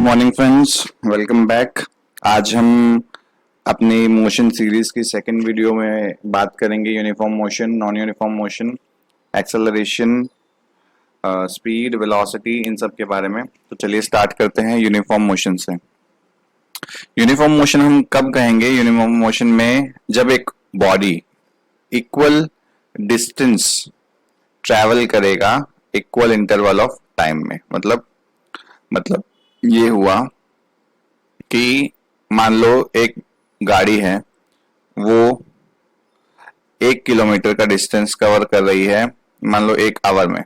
Morning friends, welcome back. आज हम अपनी मोशन सीरीज की सेकंड वीडियो में बात करेंगे uniform motion, non uniform motion, acceleration, speed, velocity, इन सब के बारे में। तो चलिए स्टार्ट करते हैं यूनिफॉर्म मोशन से। यूनिफॉर्म मोशन हम कब कहेंगे? यूनिफॉर्म मोशन में जब एक बॉडी इक्वल डिस्टेंस ट्रैवल करेगा इक्वल इंटरवल ऑफ टाइम में। मतलब ये हुआ कि मान लो एक गाड़ी है, वो 1 किलोमीटर का डिस्टेंस कवर कर रही है, मान लो 1 आवर में।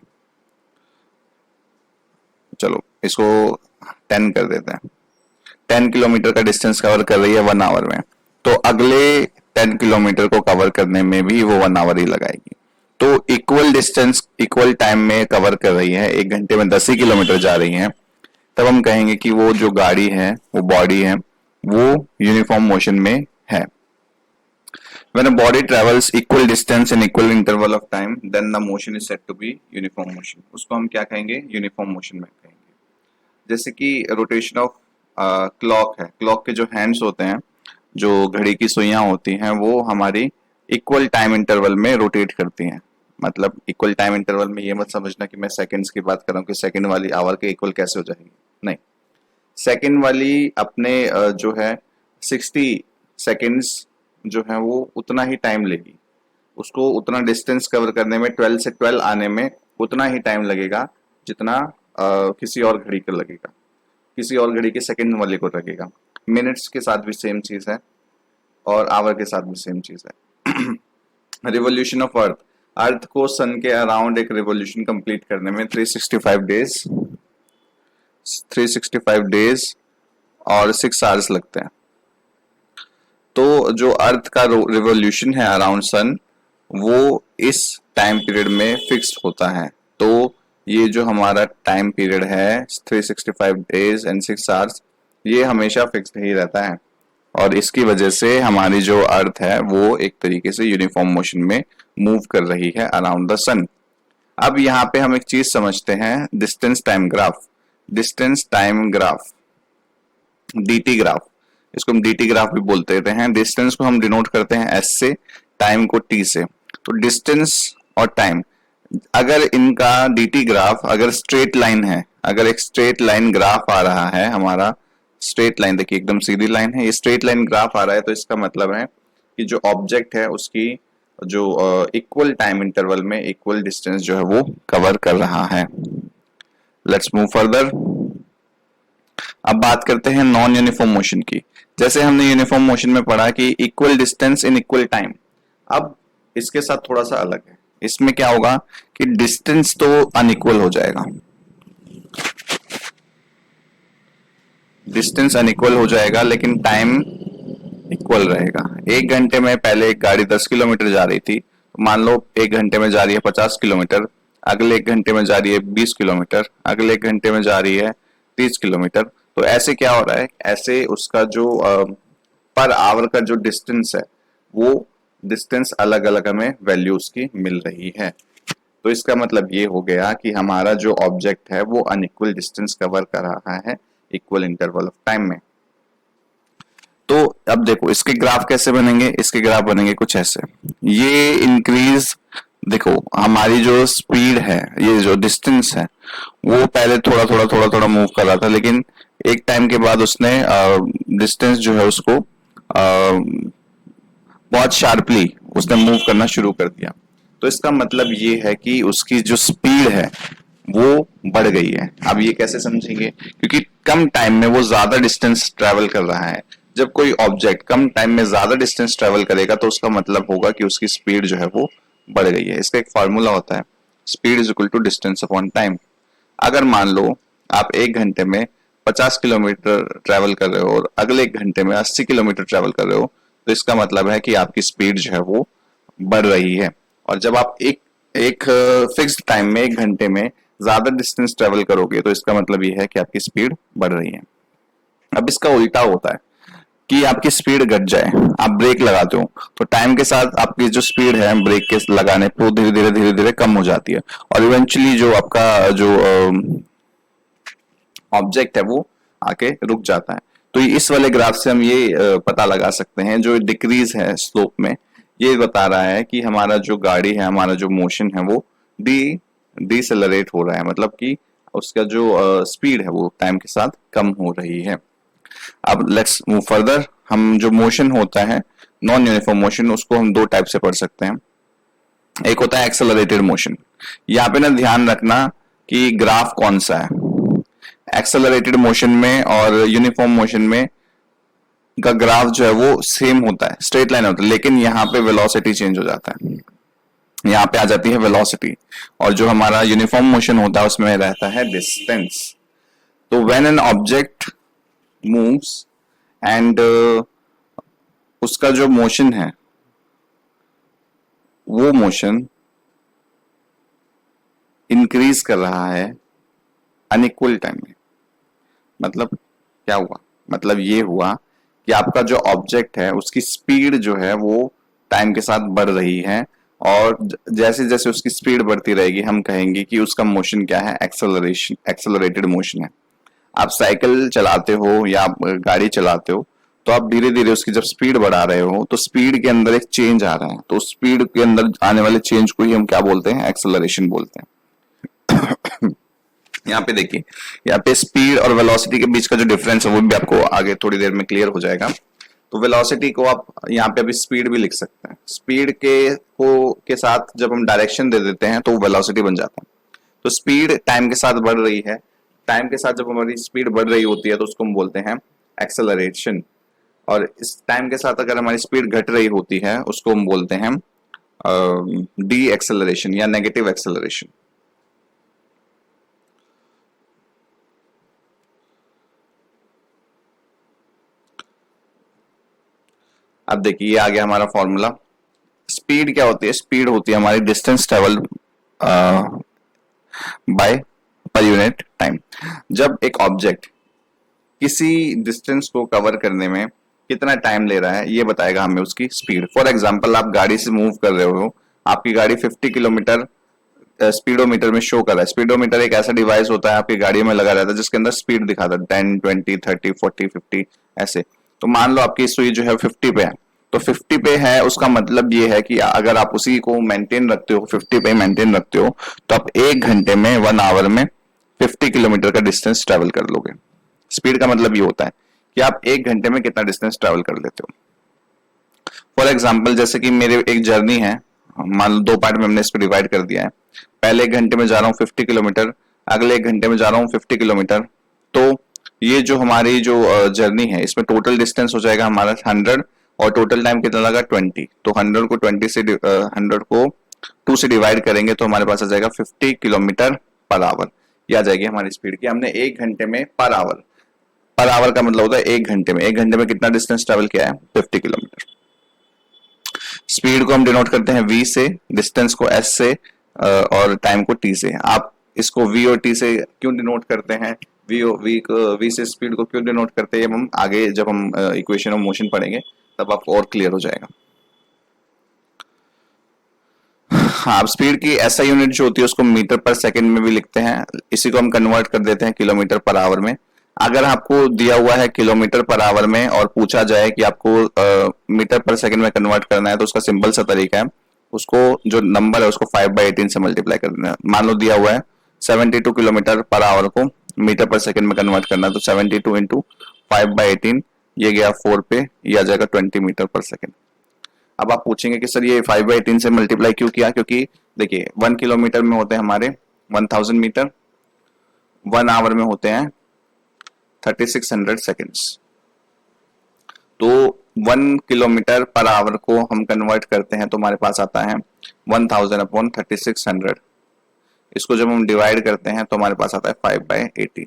चलो इसको 10 कर देते हैं। 10 किलोमीटर का डिस्टेंस कवर कर रही है 1 आवर में, तो अगले 10 किलोमीटर को कवर करने में भी वो 1 आवर ही लगाएगी। तो इक्वल डिस्टेंस इक्वल टाइम में कवर कर रही है, 1 घंटे में 10 ही किलोमीटर जा रही है, तब हम कहेंगे कि वो जो गाड़ी है, वो बॉडी है, वो यूनिफॉर्म मोशन में है। When a body travels equal distance in equal interval of time, then the motion is said to be uniform motion. उसको हम क्या कहेंगे? यूनिफॉर्म मोशन में कहेंगे। जैसे कि रोटेशन ऑफ क्लॉक है, क्लॉक के जो हैंड्स होते हैं, जो घड़ी की सुइयां होती हैं, वो हमारी इक्वल टाइम इंटरवल में रोटेट करती हैं। मतलब इक्वल टाइम इंटरवल में ये मत समझना कि मैं सेकंड्स की बात कर रहा हूँ कि सेकंड वाली आवर के इक्वल कैसे हो जाएगी, नहीं। सेकंड वाली अपने जो है 60 सेकंड्स जो है वो उतना ही टाइम लेगी, उसको उतना डिस्टेंस कवर करने में, 12 से 12 आने में उतना ही टाइम लगेगा जितना किसी और घड़ी का लगेगा, किसी और घड़ी के सेकंड वाले को लगेगा। मिनट्स के साथ भी सेम चीज है और आवर के साथ भी सेम चीज है। रिवॉल्यूशन ऑफ अर्थ, अर्थ को सन के अराउंड एक रिवॉल्यूशन कंप्लीट करने में 365 डेज और 6 आवर्स लगते हैं। तो जो अर्थ का रिवॉल्यूशन है अराउंड सन, वो इस टाइम पीरियड में फिक्स्ड होता है। तो ये जो हमारा टाइम पीरियड है 365 डेज एंड 6 आवर्स, ये हमेशा फिक्स्ड ही रहता है और इसकी वजह से हमारी जो अर्थ है वो एक तरीके से यूनिफॉर्म मोशन में मूव कर रही है अराउंड द सन। अब यहाँ पे हम एक चीज समझते हैं, distance time graph. Distance time graph, DT graph, इसको हम डीटी ग्राफ भी बोलते हैं। डिस्टेंस को हम डिनोट करते हैं एस से, टाइम को टी से। तो डिस्टेंस और टाइम, अगर इनका डीटी ग्राफ अगर स्ट्रेट लाइन है, अगर एक स्ट्रेट लाइन ग्राफ आ रहा है हमारा, स्ट्रेट लाइन देखिए एकदम सीधी लाइन है, ये स्ट्रेट लाइन ग्राफ आ रहा है, तो इसका मतलब है कि जो ऑब्जेक्ट है उसकी जो इक्वल टाइम इंटरवल में इक्वल डिस्टेंस जो है वो कवर कर रहा है। Let's move further. अब बात करते हैं नॉन यूनिफॉर्म मोशन की। जैसे हमने यूनिफॉर्म मोशन में पढ़ा कि equal distance in equal time, अब इसके साथ थोड़ा सा अलग है। इसमें क्या होगा कि डिस्टेंस तो अनइक्वल हो जाएगा, डिस्टेंस अनइक्वल हो जाएगा, लेकिन टाइम इक्वल रहेगा। 1 घंटे में पहले एक गाड़ी 10 किलोमीटर जा रही थी, तो मान लो 1 घंटे में जा रही है 50 किलोमीटर, अगले 1 घंटे में जा रही है 20 किलोमीटर, अगले 1 घंटे में जा रही है 30 किलोमीटर। तो ऐसे क्या हो रहा है, ऐसे उसका जो पर आवर का जो डिस्टेंस है, वो डिस्टेंस अलग अलग हमें वैल्यू उसकी मिल रही है। तो इसका मतलब ये हो गया कि हमारा जो ऑब्जेक्ट है वो अनइक्वल डिस्टेंस कवर कर रहा है इक्वल इंटरवल ऑफ टाइम में। तो अब देखो इसके ग्राफ कैसे बनेंगे, इसके ग्राफ बनेंगे कुछ ऐसे। ये इंक्रीज, देखो हमारी जो स्पीड है, ये जो डिस्टेंस है, वो पहले थोड़ा थोड़ा मूव कर रहा था, लेकिन एक टाइम के बाद उसने डिस्टेंस जो है उसको बहुत शार्पली उसने मूव करना शुरू कर दिया। तो इसका मतलब ये है कि उसकी जो स्पीड है वो बढ़ गई है। अब ये कैसे समझेंगे? क्योंकि कम टाइम में वो ज्यादा डिस्टेंस ट्रेवल कर रहा है। जब कोई ऑब्जेक्ट कम टाइम में ज्यादा डिस्टेंस ट्रेवल करेगा तो उसका मतलब होगा कि उसकी स्पीड जो है वो बढ़ गई है। इसका एक फॉर्मूला होता है, speed is equal to distance upon time. अगर मान लो आप 1 घंटे में 50 किलोमीटर ट्रेवल कर रहे हो और अगले 1 घंटे में 80 किलोमीटर ट्रेवल कर रहे हो, तो इसका मतलब है कि आपकी स्पीड जो है वो बढ़ रही है। और जब आप एक फिक्स्ड टाइम में 1 घंटे में ज्यादा डिस्टेंस ट्रेवल करोगे, तो इसका मतलब ये है कि आपकी स्पीड बढ़ रही है। अब इसका उल्टा होता है कि आपकी स्पीड घट जाए, आप ब्रेक लगाते हो, तो टाइम के साथ आपकी जो स्पीड है ब्रेक के लगाने पे वो धीरे धीरे कम हो जाती है और इवेंचुअली जो आपका जो ऑब्जेक्ट है वो आके रुक जाता है। तो इस वाले ग्राफ से हम ये पता लगा सकते हैं, जो डिक्रीज है स्लोप में, ये बता रहा है कि हमारा जो गाड़ी है, हमारा जो मोशन है वो डिसेलरेट हो रहा है, मतलब कि उसका जो स्पीड है वो टाइम के साथ कम हो रही है। अब लेट्स मूव फर्दर। हम जो मोशन होता है नॉन यूनिफॉर्म मोशन, उसको हम दो टाइप से पढ़ सकते हैं। एक होता है एक्सेलरेटेड मोशन। यहाँ पे ना ध्यान रखना कि ग्राफ कौन सा है। एक्सेलरेटेड मोशन में और यूनिफॉर्म मोशन में का ग्राफ जो है वो सेम होता है, स्ट्रेट लाइन होता है, लेकिन यहाँ पे वेलोसिटी चेंज हो जाता है। यहाँ पे आ जाती है वेलोसिटी, और जो हमारा यूनिफॉर्म मोशन होता है उसमें रहता है डिस्टेंस। तो when an object moves and उसका जो मोशन है वो मोशन इंक्रीज कर रहा है अनइक्वल टाइम में। मतलब क्या हुआ? मतलब ये हुआ कि आपका जो ऑब्जेक्ट है उसकी स्पीड जो है वो टाइम के साथ बढ़ रही है, और जैसे जैसे उसकी स्पीड बढ़ती रहेगी हम कहेंगे कि उसका मोशन क्या है, एक्सेलरेशन, एक्सेलरेटेड मोशन है। आप साइकिल चलाते हो या आप गाड़ी चलाते हो, तो आप धीरे धीरे उसकी जब स्पीड बढ़ा रहे हो तो स्पीड के अंदर एक चेंज आ रहा है, तो स्पीड के अंदर आने वाले चेंज को ही हम क्या बोलते हैं, एक्सेलरेशन बोलते हैं। यहाँ पे देखिए, यहाँ पे स्पीड और वेलोसिटी के बीच का जो डिफरेंस है वो भी आपको आगे थोड़ी देर में क्लियर हो जाएगा। तो वेलोसिटी को आप यहाँ पे अभी स्पीड भी लिख सकते हैं। स्पीड के साथ जब हम डायरेक्शन दे देते हैं तो वेलोसिटी बन जाता है। तो स्पीड टाइम के साथ बढ़ रही है, टाइम के साथ जब हमारी स्पीड बढ़ रही होती है तो उसको हम बोलते हैं एक्सेलरेशन, और इस टाइम के साथ अगर हमारी स्पीड घट रही होती है उसको हम बोलते हैं डी एक्सेलरेशन या नेगेटिव एक्सेलरेशन। अब देखिए ये आ गया हमारा फॉर्मूला। स्पीड क्या होती है? स्पीड होती है हमारी distance travel by per unit time. जब एक ऑब्जेक्ट किसी डिस्टेंस को कवर करने में कितना टाइम ले रहा है ये बताएगा हमें उसकी स्पीड। फॉर एग्जांपल आप गाड़ी से मूव कर रहे हो, आपकी गाड़ी 50 किलोमीटर स्पीडोमीटर में शो कर रहा है। स्पीडोमीटर एक ऐसा डिवाइस होता है आपकी गाड़ी में लगा रहता है जिसके अंदर स्पीड दिखाता है 10, 20, 30, 40, 50 ऐसे। तो मान लो आपकी सुई जो है 50 पे है, तो 50 पे है उसका मतलब ये है कि अगर आप उसी को मेंटेन रखते हो, 50 पे मेंटेन रखते हो, तो आप 1 घंटे में, 1 आवर में 50 किलोमीटर का डिस्टेंस ट्रेवल कर लोगे। स्पीड का मतलब ये होता है कि आप 1 घंटे में कितना डिस्टेंस ट्रेवल कर लेते हो। फॉर एग्जाम्पल जैसे कि मेरे एक जर्नी है, मान लो 2 पार्ट में हमने इसको डिवाइड कर दिया है। पहले 1 घंटे में जा रहा हूँ 50 किलोमीटर, अगले 1 घंटे में जा रहा हूँ 50 किलोमीटर। तो ये जो हमारी जो जर्नी है इसमें टोटल डिस्टेंस हो जाएगा हमारा 100, और टोटल टाइम कितना लगा 20। तो 100 को 2 से डिवाइड करेंगे तो हमारे पास आ जाएगा 50 किलोमीटर पर आवर। ये आ जाएगी हमारी स्पीड की हमने 1 घंटे में पर आवर। पर आवर का मतलब होता है 1 घंटे में, 1 घंटे में कितना डिस्टेंस ट्रेवल किया है, 50 किलोमीटर। स्पीड को हम डिनोट करते हैं v से, डिस्टेंस को s से, और टाइम को t से। आप इसको v और t से क्यों डिनोट करते हैं, v से स्पीड को क्यों डिनोट करते हैं, हम आगे जब हम इक्वेशन ऑफ मोशन पढ़ेंगे तब आपको और क्लियर हो जाएगा। हाँ, स्पीड की ऐसा यूनिट जो होती है उसको मीटर पर सेकंड में भी लिखते हैं, इसी को हम कन्वर्ट कर देते हैं किलोमीटर पर आवर में। अगर आपको दिया हुआ है किलोमीटर पर आवर में और पूछा जाए कि आपको मीटर पर सेकंड में कन्वर्ट करना है, तो उसका सिंपल सा तरीका है, उसको जो नंबर है उसको 5/18 से मल्टीप्लाई कर देना है। मान लो दिया हुआ है 72 किलोमीटर पर आवर को मीटर पर सेकंड में कन्वर्ट करना है, तो 72 इंटू 5/18, ये गया 4 पे, ये आ जाएगा 20 मीटर पर सेकंड। अब आप पूछेंगे कि सर ये 5/18 से मल्टीप्लाई क्यों किया? क्योंकि देखिए 1 किलोमीटर में होते हैं हमारे 1000 मीटर, 1 आवर में होते हैं 3600 सेकेंड्स। तो 1 किलोमीटर पर आवर को हम कन्वर्ट करते हैं तो हमारे पास आता है 1000 अपॉन 3600। इसको जब हम डिवाइड करते हैं तो हमारे पास आता है 5/18।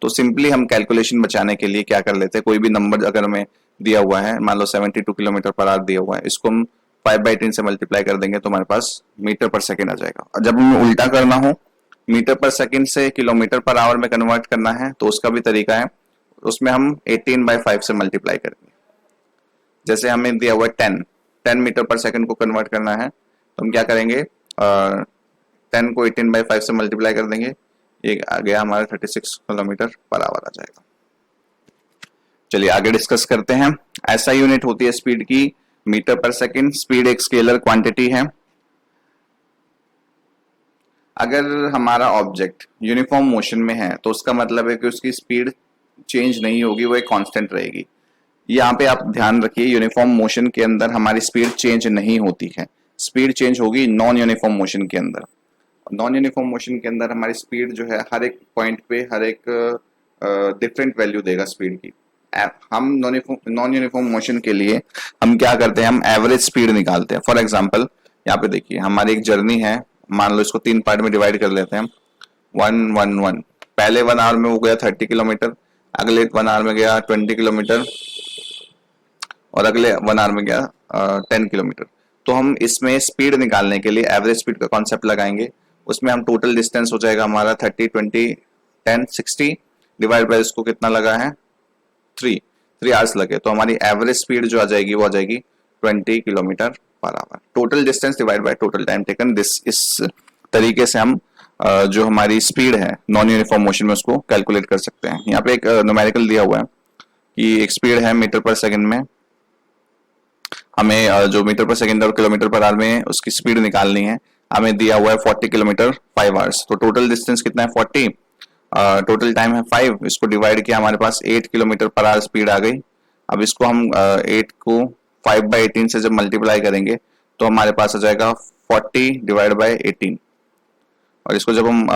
तो सिंपली हम कैलकुलेशन बचाने के लिए क्या कर लेते हैं, कोई भी नंबर अगर हमें दिया हुआ है, मान लो 72 किलोमीटर पर आवर दिया हुआ है, इसको हम 5/18 से मल्टीप्लाई कर देंगे तो हमारे पास मीटर पर सेकेंड आ जाएगा। और जब हमें उल्टा करना हो, मीटर पर सेकेंड से किलोमीटर पर आवर में कन्वर्ट करना है, तो उसका भी तरीका है, उसमें हम 18/5 से मल्टीप्लाई करेंगे। जैसे हमें दिया हुआ है 10 मीटर पर सेकेंड को कन्वर्ट करना है, तो हम क्या करेंगे, 10 को 18/5 से मल्टीप्लाई कर देंगे, ये आ गया हमारा 36 किलोमीटर पर आवर आ जाएगा। चलिए आगे डिस्कस करते हैं। ऐसा यूनिट होती है स्पीड की मीटर पर सेकंड। स्पीड एक स्केलर क्वांटिटी है। अगर हमारा ऑब्जेक्ट यूनिफॉर्म मोशन में है तो उसका मतलब है कि उसकी स्पीड चेंज नहीं होगी, वो एक कांस्टेंट रहेगी। यहाँ पे आप ध्यान रखिए, यूनिफॉर्म मोशन के अंदर हमारी स्पीड चेंज नहीं होती है, स्पीड चेंज होगी नॉन यूनिफॉर्म मोशन के अंदर। नॉन यूनिफॉर्म मोशन के अंदर हमारी स्पीड जो है हर एक पॉइंट पे हर एक डिफरेंट वैल्यू देगा स्पीड की। हम नॉन यूनिफॉर्म मोशन के लिए हम क्या करते हैं, हम एवरेज स्पीड निकालते हैं। फॉर एग्जांपल यहाँ पे देखिए हमारी एक जर्नी है, मान लो इसको 3 पार्ट में डिवाइड कर लेते हैं। 1 पहले 1 आवर में वो गया 30 किलोमीटर, अगले 1 आवर में गया 20 किलोमीटर और अगले 1 आवर में गया 10 किलोमीटर। तो हम इसमें स्पीड निकालने के लिए एवरेज स्पीड का कॉन्सेप्ट लगाएंगे। उसमें हम टोटल डिस्टेंस हो जाएगा हमारा 30 20 10 60 डिवाइड बाय इसको कितना लगा है 3 आवर्स लगे, तो हमारी एवरेज स्पीड जो आ जाएगी वो आ जाएगी 20 kilometre per our. Total distance divide by total time taken, इस तरीके से हम जो हमारी स्पीड है नॉन यूनिफॉर्म मोशन में उसको कैलकुलेट कर सकते हैं। यहाँ पे एक न्यूमेरिकल दिया हुआ है कि एक स्पीड है मीटर पर सेकंड में, हमें जो मीटर पर सेकंड और किलोमीटर पर आवर में उसकी स्पीड निकालनी है। हमें दिया हुआ है 40 किलोमीटर 5 आवर्स, तो टोटल डिस्टेंस कितना है 40, टोटल टाइम है 5, इसको डिवाइड किया हमारे पास 8 किलोमीटर पर आवर स्पीड आ गई। अब इसको हम 8 को 5/18 से जब मल्टीप्लाई करेंगे तो हमारे पास आ जाएगा 40 डिवाइड बाय 18, और इसको जब हम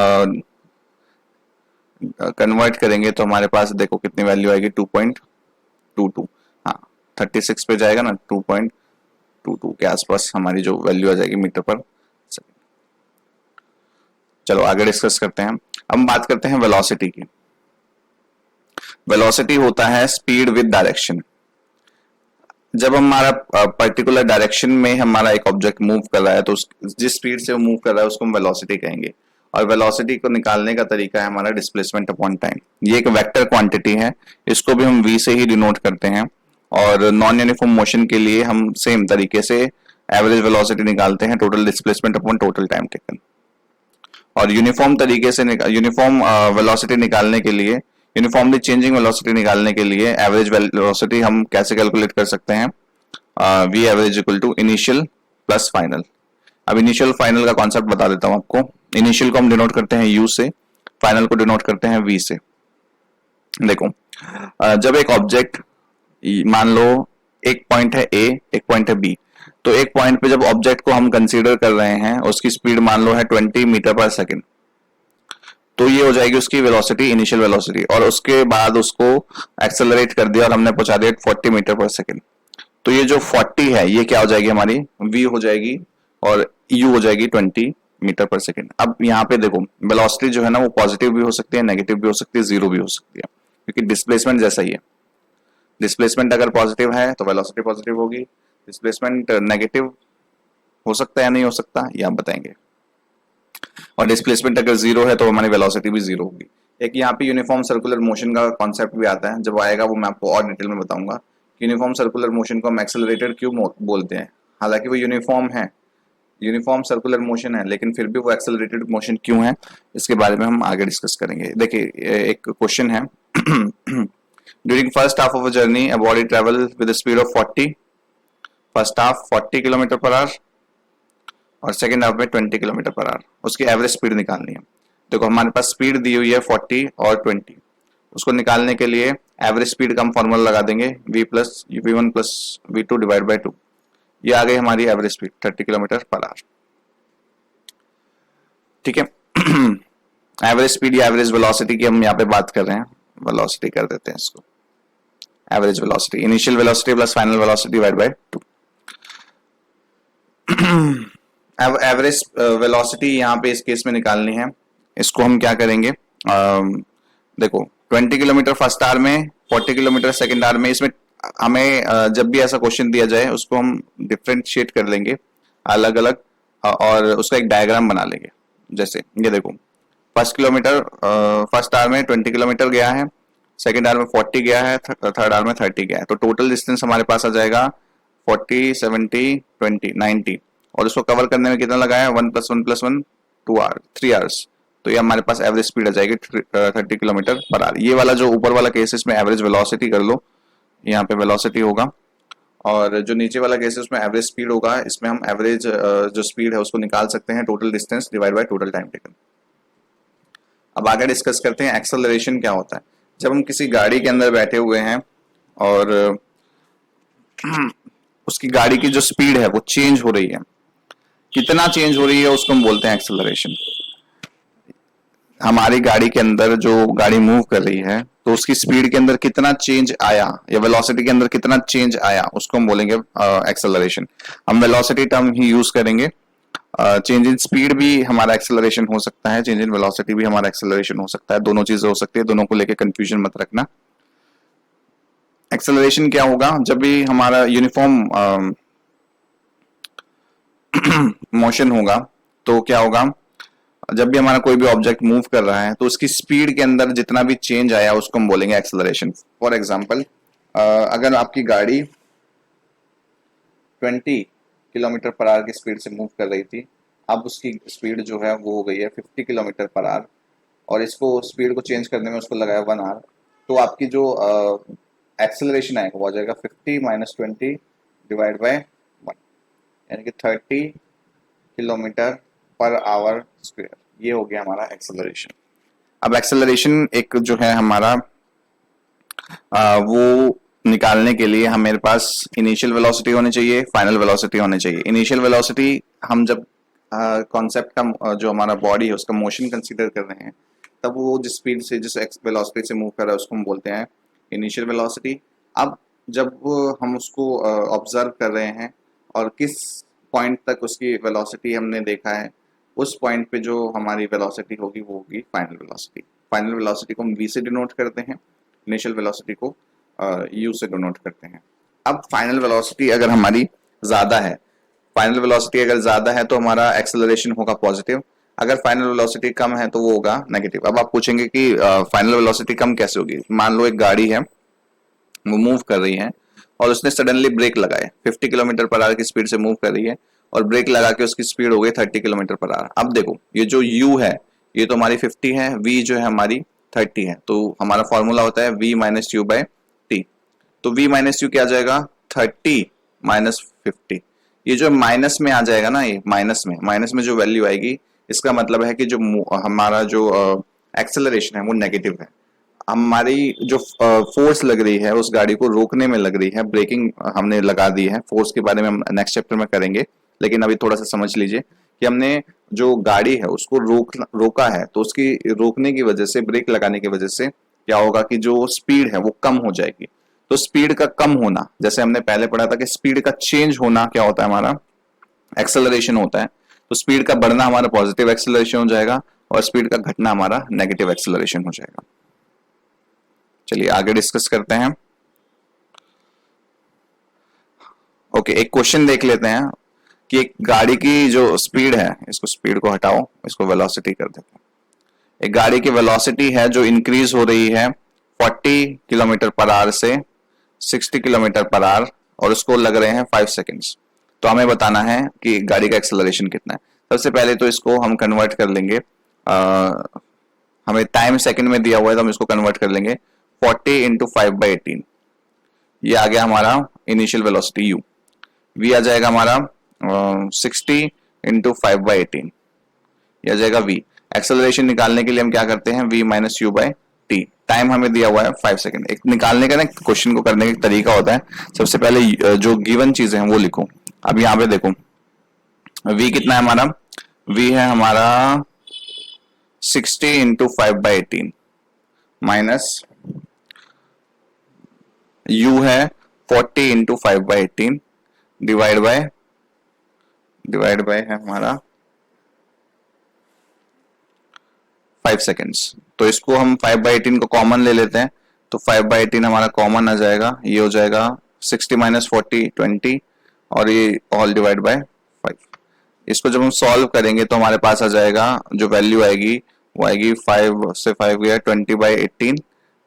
कन्वर्ट करेंगे तो हमारे पास देखो कितनी वैल्यू आएगी 2.22। हाँ 36 पे जाएगा ना, 2.22 के आसपास हमारी जो वैल्यू आ जाएगी मीटर पर सेकंड। चलो आगे डिस्कस करते हैं। अब हम बात करते हैं वेलोसिटी की। वेलोसिटी होता है स्पीड विद डायरेक्शन। जब हमारा पर्टिकुलर डायरेक्शन में हमारा एक ऑब्जेक्ट मूव कर रहा है तो जिस स्पीड से वो मूव कर रहा है उसको हम वेलोसिटी कहेंगे। और वेलोसिटी को निकालने का तरीका है हमारा डिस्प्लेसमेंट अपॉन टाइम। ये एक वेक्टर क्वांटिटी है, इसको भी हम v से ही डिनोट करते हैं। और नॉन यूनिफॉर्म मोशन के लिए हम सेम तरीके से एवरेज वेलोसिटी निकालते हैं, total displacement upon total time taken. और यूनिफॉर्म तरीके से यूनिफॉर्म वेलोसिटी निकालने के लिए, यूनिफॉर्मली चेंजिंग वेलोसिटी निकालने के लिए एवरेज वेलोसिटी हम कैसे कैलकुलेट कर सकते हैं, v average equal to initial plus final. अब इनिशियल फाइनल का कॉन्सेप्ट बता देता हूं आपको। इनिशियल को हम डिनोट करते हैं u से, फाइनल को डिनोट करते हैं v से। देखो जब एक ऑब्जेक्ट मान लो एक पॉइंट है a, एक पॉइंट है b, तो एक पॉइंट पे जब ऑब्जेक्ट को हम कंसीडर कर रहे हैं उसकी स्पीड मान लो है 20 मीटर पर सेकंड, तो ये हो जाएगी उसकी वेलोसिटी, इनिशियल वेलोसिटी। और उसके बाद उसको एक्सेलरेट कर दिया और हमने पहुंचा दिया 40 मीटर पर सेकंड, तो ये जो 40 है ये क्या हो जाएगी हमारी v हो जाएगी और u हो जाएगी 20 मीटर पर सेकंड। अब यहाँ पे देखो वेलोसिटी जो है ना वो पॉजिटिव भी हो सकती है, नेगेटिव भी हो सकती है, जीरो भी हो सकती है, क्योंकि डिस्प्लेसमेंट जैसा ही है। डिस्प्लेसमेंट अगर पॉजिटिव है तो वेलोसिटी पॉजिटिव होगी, डिस्प्लेसमेंट नेगेटिव हो सकता है या नहीं हो सकता ये आप बताएंगे। और डिस्प्लेसमेंट अगर जीरो है तो हमारी वेलोसिटी भी जीरो होगी। एक यहाँ पे यूनिफॉर्म सर्कुलर मोशन का कॉन्सेप्ट भी आता है, जब आएगा वो मैं आपको और डिटेल में बताऊंगा। यूनिफॉर्म सर्कुलर मोशन को हम एक्सेलरेटेड क्यों बोलते हैं, हालांकि वो यूनिफॉर्म है, यूनिफॉर्म सर्कुलर मोशन है, लेकिन फिर भी वो एक्सेलरेटेड मोशन क्यों है इसके बारे में हम आगे डिस्कस करेंगे। देखिए एक क्वेश्चन है during first half of a journey a body travel with speed of 40, first half 40 kilometre per our और सेकेंड हाफ में 20 किलोमीटर पर आवर, उसकी एवरेज स्पीड निकालनी है। देखो हमारे पास स्पीड दी हुई है 40 और 20, उसको निकालने के लिए एवरेज स्पीड का हम फॉर्मूला लगा देंगे v1 plus v2 divide by 2। ये आ गई हमारी average speed 30 kilometre per our. ठीक है एवरेज स्पीड या एवरेज वेलोसिटी की हम यहाँ पे बात कर रहे हैं, वेलोसिटी कर देते हैं इसको, average velocity initial velocity plus final velocity divide by 2। Average velocity यहाँ पे इस केस में निकालनी है, इसको हम क्या करेंगे, देखो 20 किलोमीटर फर्स्ट आवर में, 40 किलोमीटर सेकेंड आवर में। इसमें हमें जब भी ऐसा क्वेश्चन दिया जाए उसको हम डिफरेंशिएट कर लेंगे अलग अलग और उसका एक डायग्राम बना लेंगे। जैसे ये देखो फर्स्ट आवर में 20 किलोमीटर गया है, सेकेंड आवर में 40 गया है, थर्ड आवर में 30 गया है, तो टोटल डिस्टेंस हमारे पास आ जाएगा 40 70 20 90, और उसको कवर करने में कितना लगाया 1 + 1 + 1 2 आवर 3 आवर्स, तो ये हमारे पास एवरेज स्पीड आ जाएगी 30 किलोमीटर पर आवर। ये वाला जो ऊपर वाला केस है इसमें एवरेज वेलोसिटी कर लो, यहाँ पे वेलोसिटी होगा, और जो नीचे वाला केस है उसमें एवरेज स्पीड होगा। इसमें हम एवरेज जो स्पीड है उसको निकाल सकते हैं, total distance divide by total time taken. अब आगे डिस्कस करते हैं एक्सेलरेशन क्या होता है। जब हम किसी गाड़ी के अंदर बैठे हुए हैं और उसकी गाड़ी की जो स्पीड है वो चेंज हो रही है, कितना चेंज हो रही है उसको हम बोलते हैं एक्सेलरेशन। हमारी गाड़ी के अंदर जो गाड़ी मूव कर रही है तो उसकी स्पीड के अंदर कितना चेंज आया या वेलोसिटी के अंदर कितना चेंज आया उसको हम बोलेंगे एक्सेलरेशन। हम वेलोसिटी टर्म ही यूज करेंगे। चेंज इन स्पीड भी हमारा एक्सेलरेशन हो सकता है, चेंज इन वेलोसिटी भी हमारा एक्सेलरेशन हो सकता है, दोनों चीजें हो सकती है, दोनों को लेकर कंफ्यूजन मत रखना। एक्सेलरेशन क्या होगा, जब भी हमारा यूनिफॉर्म मोशन होगा तो क्या होगा, जब भी हमारा कोई भी ऑब्जेक्ट मूव कर रहा है तो उसकी स्पीड के अंदर जितना भी चेंज आया उसको हम बोलेंगे एक्सेलरेशन। फॉर एग्जांपल, अगर आपकी गाड़ी 20 किलोमीटर पर आवर की स्पीड से मूव कर रही थी, अब उसकी स्पीड जो है वो हो गई है 50 किलोमीटर पर आवर, और इसको स्पीड को चेंज करने में उसको लगाया 1 आवर, तो आपकी जो एक्सेलरेशन आएगा वो आ जाएगा 50 माइनस 20 डिवाइड बाय 1, यानी कि 30 किलोमीटर पर आवर स्क्वायर। ये हो गया हमारा एक्सेलरेशन। अब एक्सेलरेशन एक जो है हमारा वो निकालने के लिए हम मेरे पास इनिशियल वेलोसिटी होनी चाहिए, फाइनल वेलोसिटी होनी चाहिए। इनिशियल वेलोसिटी हम जब कॉन्सेप्ट का जो हमारा बॉडी है उसका मोशन कंसीडर कर रहे हैं, तब वो जिस स्पीड से जिस वेलोसिटी से मूव कर रहा है उसको हम बोलते हैं इनिशियल वेलोसिटी। अब जब हम उसको ऑब्जर्व कर रहे हैं और किस पॉइंट तक उसकी वेलोसिटी हमने देखा है, उस पॉइंट पे जो हमारी वेलोसिटी होगी वो होगी फाइनल वेलोसिटी। फाइनल वेलोसिटी को हम v से डिनोट करते हैं, इनिशियल वेलोसिटी को u से डिनोट करते हैं। अब फाइनल वेलोसिटी अगर हमारी ज्यादा है, फाइनल वेलोसिटी अगर ज्यादा है तो हमारा एक्सेलरेशन होगा पॉजिटिव, अगर फाइनल वेलोसिटी कम है तो वो होगा नेगेटिव। अब आप पूछेंगे कि फाइनल वेलोसिटी कम कैसे होगी। मान लो एक गाड़ी है, वो मूव कर रही है और उसने सडनली ब्रेक लगाए, 50 किलोमीटर पर आवर की स्पीड से मूव कर रही है और ब्रेक लगा के उसकी स्पीड हो गई 30 किलोमीटर पर आवर। अब देखो ये जो u है ये तो हमारी 50 है, v जो है हमारी 30 है, तो हमारा फॉर्मूला होता है v minus u by t. तो v माइनस यू क्या आ जाएगा, 30 माइनस 50। ये जो माइनस में आ जाएगा ना, ये माइनस में जो वैल्यू आएगी इसका मतलब है कि जो हमारा जो एक्सेलरेशन है वो नेगेटिव है। हमारी जो फोर्स लग रही है उस गाड़ी को रोकने में लग रही है, ब्रेकिंग हमने लगा दी है। फोर्स के बारे में हम नेक्स्ट चैप्टर में करेंगे, लेकिन अभी थोड़ा सा समझ लीजिए कि हमने जो गाड़ी है उसको रोका है, तो उसकी रोकने की वजह से, ब्रेक लगाने की वजह से क्या होगा कि जो स्पीड है वो कम हो जाएगी। तो स्पीड का कम होना, जैसे हमने पहले पढ़ा था कि स्पीड का चेंज होना क्या होता है, हमारा एक्सेलरेशन होता है। तो स्पीड का बढ़ना हमारा पॉजिटिव एक्सेलरेशन हो जाएगा और स्पीड का घटना हमारा नेगेटिव एक्सेलरेशन हो जाएगा। चलिए आगे डिस्कस करते हैं। ओके, एक क्वेश्चन देख लेते हैं कि एक गाड़ी की जो स्पीड है, इसको स्पीड को हटाओ, इसको वेलोसिटी कर देते हैं। एक गाड़ी की वेलोसिटी है जो इंक्रीज हो रही है 40 किलोमीटर पर आवर से 60 किलोमीटर पर आवर, और उसको लग रहे हैं 5 सेकेंड्स। तो हमें बताना है कि गाड़ी का एक्सेलरेशन कितना है। सबसे पहले तो इसको हम कन्वर्ट कर लेंगे, हमें टाइम सेकंड में दिया हुआ है तो हम इसको कन्वर्ट कर लेंगे 40 इंटू 5/18। ये आ गया हमारा इनिशियल वेलोसिटी u। v आ जाएगा हमारा 60 इंटू 5/18, ये आ जाएगा v। एक्सेलरेशन निकालने के लिए हम क्या करते हैं, v minus u by t. Time हमें दिया हुआ है 5 सेकेंड। एक निकालने का ना क्वेश्चन को करने का तरीका होता है, सबसे पहले जो गिवन चीजें हैं वो लिखो। अब यहाँ पे देखो v कितना है हमारा, v है हमारा 60 इंटू 5/18 माइनस u है 40 इंटू 5/18 डिवाइड बाय है हमारा 5 सेकेंड्स। तो इसको हम 5/18 को कॉमन ले लेते हैं, तो 5/18 हमारा कॉमन आ जाएगा, ये हो जाएगा 60 माइनस 40 20, और ये ऑल डिवाइड बाय 5। इसको जब हम सॉल्व करेंगे तो हमारे पास आ जाएगा, जो वैल्यू आएगी वो आएगी 5 से 5 गया 20/18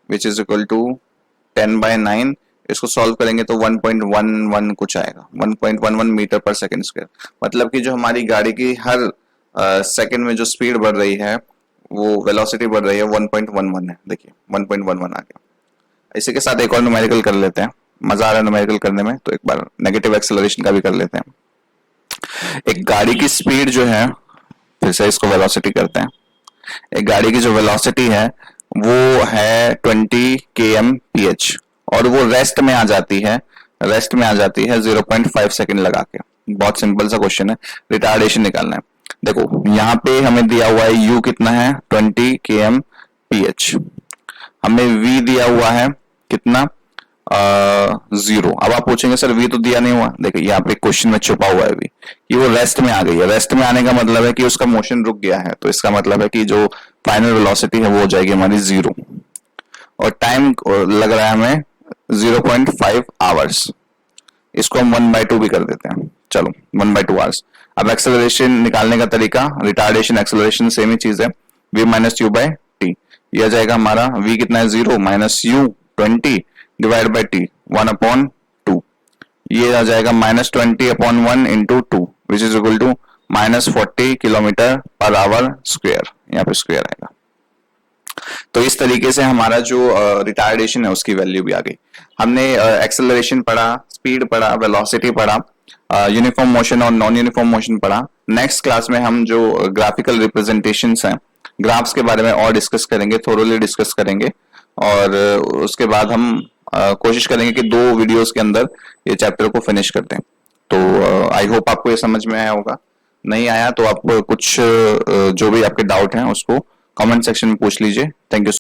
विच इज इक्वल टू 10/9। इसको सॉल्व करेंगे तो 1.11 कुछ आएगा, 1.11 मीटर पर सेकेंड स्क्वायर। मतलब कि जो हमारी गाड़ी की हर सेकेंड में जो स्पीड बढ़ रही है, वो वेलोसिटी बढ़ रही है 1.11 है। देखिए 1.11 आ गया। इसी के साथ एक और न्यूमेरिकल कर लेते हैं। मजा आ रहा है न्यूमेरिकल करने में, तो एक बार नेगेटिव एक्सेलरेशन का भी कर लेते हैं। एक गाड़ी की स्पीड जो है, फिर से इसको वेलोसिटी करते हैं। एक गाड़ी की जो वेलोसिटी है वो है 20 kmph और वो रेस्ट में आ जाती है, 0.5 सेकंड लगा के। बहुत सिंपल सा क्वेश्चन है, रिटार्डेशन निकालना है। देखो यहाँ पे हमें दिया हुआ है u कितना है 20 kmph, हमें v दिया हुआ है कितना 0। अब आप पूछेंगे सर v तो दिया नहीं हुआ, देखिए यहाँ पे क्वेश्चन में छुपा हुआ है v, कि वो रेस्ट में आ गई है। रेस्ट में आने का मतलब है कि उसका मोशन रुक गया है, तो इसका मतलब है कि जो फाइनल वेलोसिटी है वो हो जाएगी हमारी 0, और टाइम लग रहा है हमें 0.5 आवर्स। इसको हम 1/2 भी कर देते हैं, चलो 1/2 आवर्स। अब एक्सेलरेशन निकालने का तरीका, रिटार्डेशन एक्सेलरेशन सेम ही चीज है, v minus u by t. यह जाएगा हमारा v कितना है 0 minus u 20 divide by t 1/2। ये आ जाएगा -20/1 into 2 which is equal to -40 kilometre per hour square, यहाँ पे स्क्वायर आएगा। तो इस तरीके से हमारा जो रिटार्डेशन है उसकी वैल्यू भी आ गई। हमने एक्सेलरेशन पढ़ा, स्पीड पढ़ा, वेलोसिटी पढ़ा, यूनिफॉर्म मोशन और नॉन यूनिफॉर्म मोशन पढ़ा। नेक्स्ट क्लास में हम जो ग्राफिकल रिप्रेजेंटेशंस हैं, ग्राफ्स के बारे में और डिस्कस करेंगे, थोरोली डिस्कस करेंगे, और उसके बाद हम कोशिश करेंगे कि 2 वीडियोस के अंदर ये चैप्टर को फिनिश कर दें। तो आई होप आपको ये समझ में आया होगा। नहीं आया तो आप कुछ जो भी आपके डाउट हैं उसको कमेंट सेक्शन में पूछ लीजिए। Thank you.